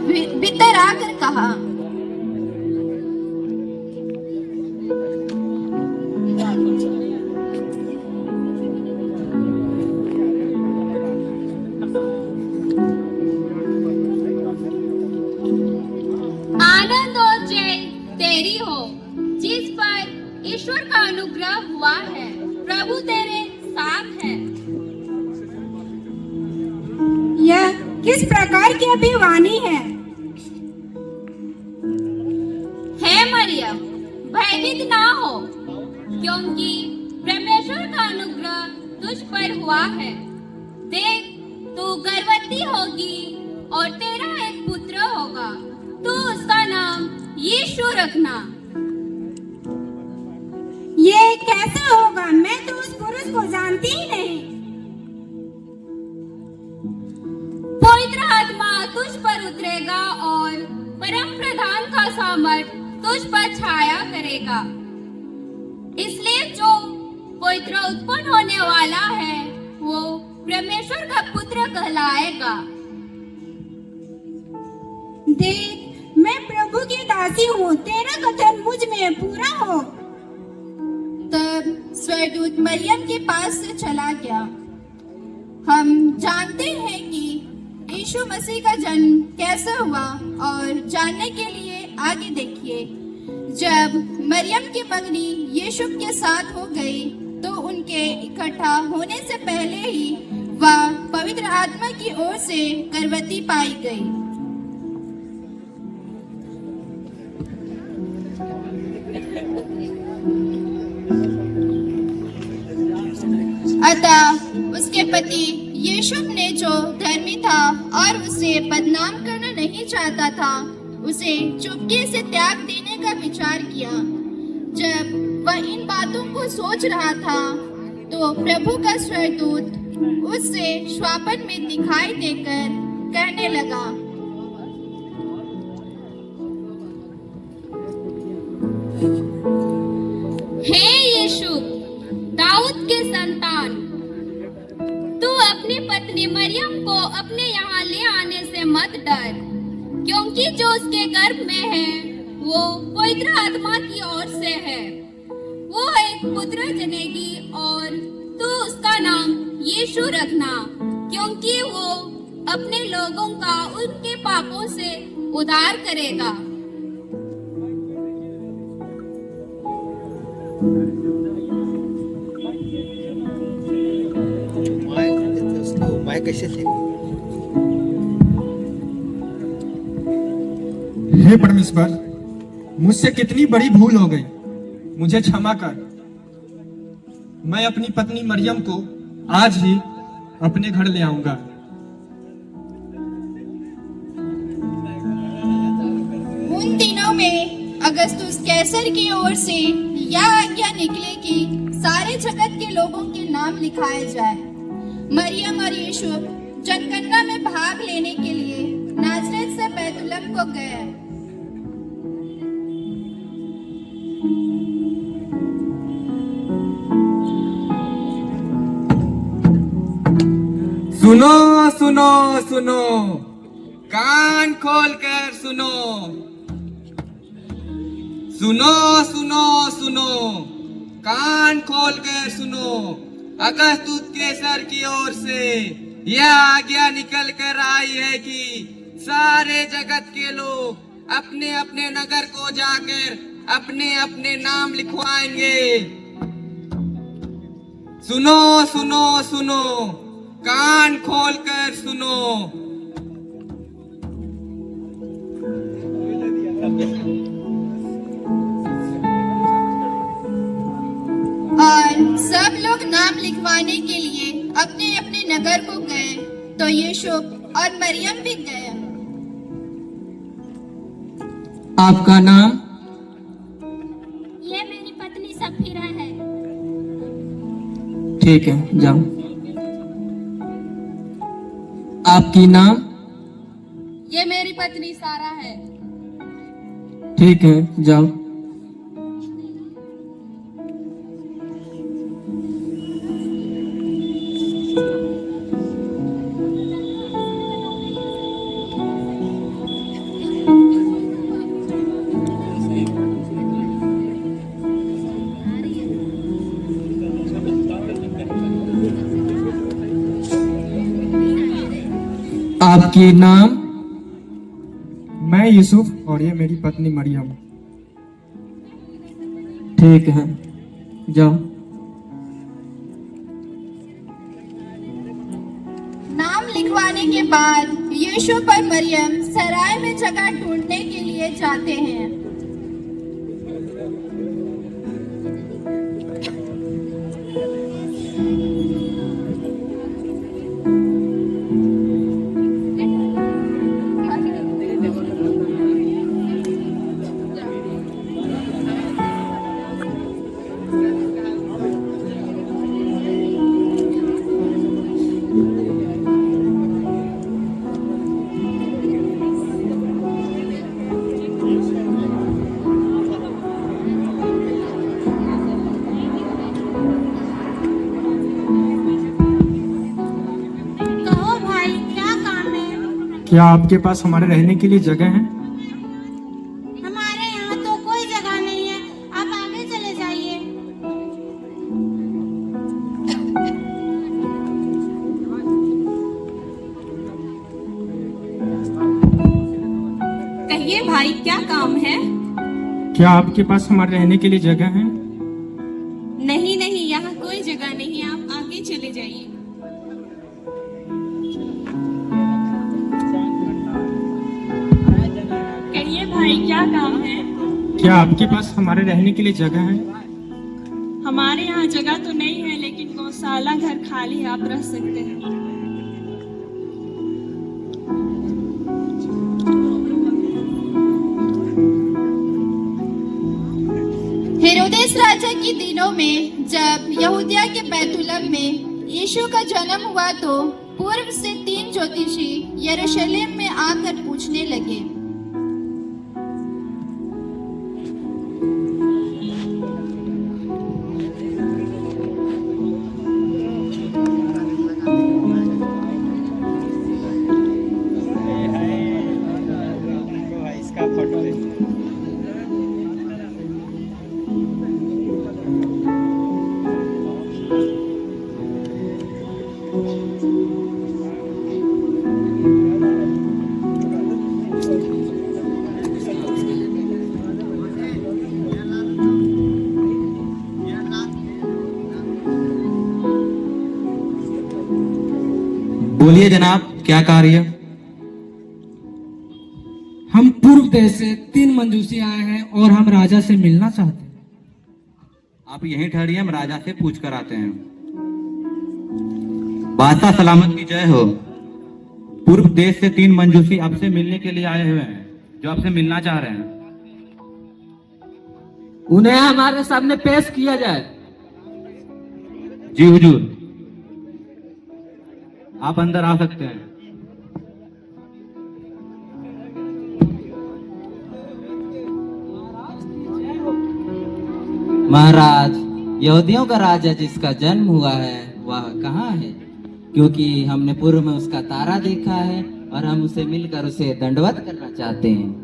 भीतर आकर कहा, आनंद और जय तेरी हो जिस पर ईश्वर का अनुग्रह हुआ है। प्रभु तेरे साथ है। यह किस प्रकार की अभिवानी है? हे मरियम, भयभीत ना हो, क्योंकि परमेश्वर का अनुग्रह तुझ पर हुआ है। देख, तू गर्भवती होगी और तेरा एक पुत्र होगा। तू उसका नाम यीशु रखना। ये कैसे होगा? मैं तो उस पुरुष को जानती ही नहीं। पवित्र आत्मा तुझ पर उतरेगा और परम प्रधान का सामर्थ तुझ पर छाया करेगा। इसलिए जो पवित्र उत्पन्न होने वाला है वो परमेश्वर का पुत्र कहलाएगा। देख, मैं प्रभु की दासी हूँ, तेरा कथन मुझ में पूरा हो। तब स्वर्गदूत मरियम के पास से चला गया। हम जानते हैं कि यीशु मसीह का जन्म कैसे हुआ और जानने के लिए आगे देखिए। जब मरियम की मंगनी यीशु के साथ हो गई तो उनके इकट्ठा होने से पहले ही वह पवित्र आत्मा की ओर से गर्भवती पाई गई। अतः उसके पति यीशु ने जो धर्मी था और उसे बदनाम करना नहीं चाहता था, उसे चुपके से त्याग देने का विचार किया। जब वह इन बातों को सोच रहा था तो प्रभु का स्वर्गदूत उससे स्वप्न में दिखाई देकर कहने लगा, हे यीशु, दाऊद के संतान, तू अपनी पत्नी मरियम को अपने यहाँ ले आने से मत डर, क्योंकि जो उसके गर्भ में है वो पवित्र आत्मा की ओर से है। वो एक पुत्र जनेगी और तू उसका नाम यीशु रखना, क्योंकि वो अपने लोगों का उनके पापों से उद्धार करेगा। कैसे थे? हे परमेश्वर, मुझसे कितनी बड़ी भूल हो गई, मुझे क्षमा कर। मैं अपनी पत्नी मरियम को आज ही अपने घर ले आऊंगा। उन दिनों में अगस्तुस कैसर की ओर से यह आज्ञा निकले कि सारे जगत के लोगों के नाम लिखाए जाए। मरियम और यीशु जनगणना में भाग लेने के लिए नाजरेत से बैतुलहम को गए। सुनो सुनो सुनो, कान खोल कर सुनो। सुनो सुनो सुनो, कान खोल कर सुनो। अगस्तुस कैसर की ओर से यह आज्ञा निकल कर आई है कि सारे जगत के लोग अपने अपने नगर को जाकर अपने अपने नाम लिखवाएंगे। सुनो सुनो सुनो, कान खोल कर सुनो। और सब लोग नाम लिखवाने के लिए अपने अपने नगर को गए, तो यीशु और मरियम भी गए। आपका नाम? ये मेरी पत्नी सफीरा है। ठीक है, जाओ। आपकी नाम? ये मेरी पत्नी सारा है। ठीक है, जाओ। आपकी नाम? मैं यूसुफ और ये मेरी पत्नी मरियम। ठीक है, जाओ। नाम लिखवाने के बाद यूसुफ और मरियम सराय में जगह ढूंढने के लिए जाते हैं। कहो भाई क्या काम है? क्या आपके पास हमारे रहने के लिए जगह है? हमारे यहाँ तो कोई जगह नहीं है, आप आगे चले जाइए। कहिए भाई क्या काम है? क्या आपके पास हमारे रहने के लिए जगह है? नहीं नहीं, यहाँ कोई जगह नहीं है, आप आगे चले जाइए। कहिए भाई क्या काम है? क्या आपके पास हमारे रहने के लिए जगह है? हमारे यहाँ जगह तो नहीं है, लेकिन गौशाला घर खाली है, आप रह सकते हैं। हेरोदेस राजा के दिनों में जब यहूदिया के बैतुलम में यीशु का जन्म हुआ तो पूर्व से 3 ज्योतिषी यरूशलेम में आकर पूछने लगे, बोलिए जनाब, क्या कार्य? हम पूर्व देश से 3 मंजूसी आए हैं और हम राजा से मिलना चाहते हैं। आप यहीं ठहरिए, हम राजा से पूछ कर आते हैं। बादशाह सलामत की जय हो। पूर्व देश से 3 मंजूसी आपसे मिलने के लिए आए हुए हैं, जो आपसे मिलना चाह रहे हैं। उन्हें हमारे सामने पेश किया जाए। जी हुजूर, आप अंदर आ सकते हैं। महाराज, यहूदियों का राजा जिसका जन्म हुआ है वह कहाँ है? क्योंकि हमने पूर्व में उसका तारा देखा है और हम उसे मिलकर उसे दंडवत करना चाहते हैं।